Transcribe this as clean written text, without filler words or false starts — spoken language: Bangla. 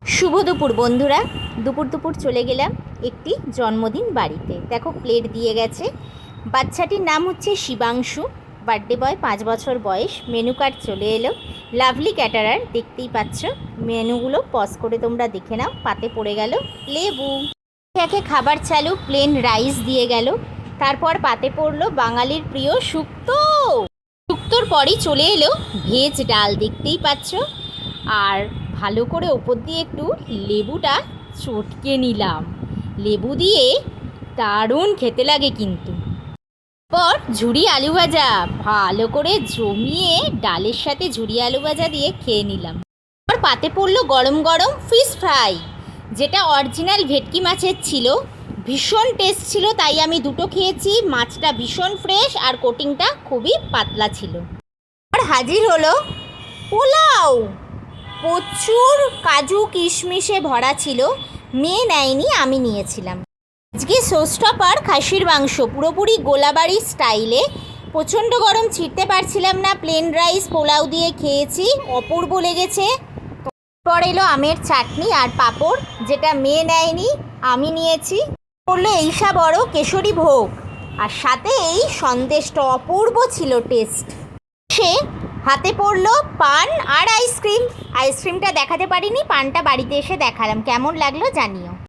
শুভ দুপুর বন্ধুরা। দুপুর দুপুর চলে গেলাম একটি জন্মদিন বাড়িতে। দেখো প্লেট দিয়ে গেছে। বাচ্চাটির নাম হচ্ছে শিবাংশু, বার্থডে বয়, 5 বছর বয়স। মেনু কার্ড চলে এলো। লাভলি ক্যাটারার, দেখতেই পাচ্ছ। মেনুগুলো পজ করে তোমরা দেখে নাও। পাতে পড়ে গেল লেবু, একে খাবার চালু। প্লেন রাইস দিয়ে গেল। তারপর পাতে পড়লো বাঙালির প্রিয় শুক্তো। শুক্তোর পরই চলে এলো ভেজ ডাল, দেখতেই পাচ্ছ। আর ভালো করে ওপর দিয়ে একটু লেবুটা চটকে নিলাম। লেবু দিয়ে দারুণ খেতে লাগে কিন্তু। পর ঝুরি আলু ভাজা ভালো করে জমিয়ে ডালের সাথে ঝুরি আলু ভাজা দিয়ে খেয়ে নিলাম। পর পাতে পড়লো গরম গরম ফিশ ফ্রাই, যেটা অরিজিনাল ভেটকি মাছের ছিল। ভীষণ টেস্ট ছিল, তাই আমি দুটো খেয়েছি। মাছটা ভীষণ ফ্রেশ আর কোটিংটা খুবই পাতলা ছিল। আর হাজির হলো পোলাও। প্রচুর কাজু কিশমিশে ভরা ছিল। মেয়ে নেয়নি, আমি নিয়েছিলাম। আজকে শোস্টপার খাসির মাংস, পুরোপুরি গোলাবাড়ি স্টাইলে। প্রচণ্ড গরম, ছিঁড়তে পারছিলাম না। প্লেন রাইস পোলাও দিয়ে খেয়েছি, অপূর্ব লেগেছে। পর এলো আমের চাটনি আর পাঁপড়, যেটা মেয়ে নেয়নি, আমি নিয়েছি। পড়লো এইসা বড় কেশরী ভোগ, আর সাথে এই সন্দেশটা অপূর্ব ছিল টেস্ট। সে হাতে পড়লো পান আর আইসক্রিম। আইসক্রিমটা দেখাতে পারিনি, পানটা বাড়িতে এসে দেখালাম। কেমন লাগলো জানিও।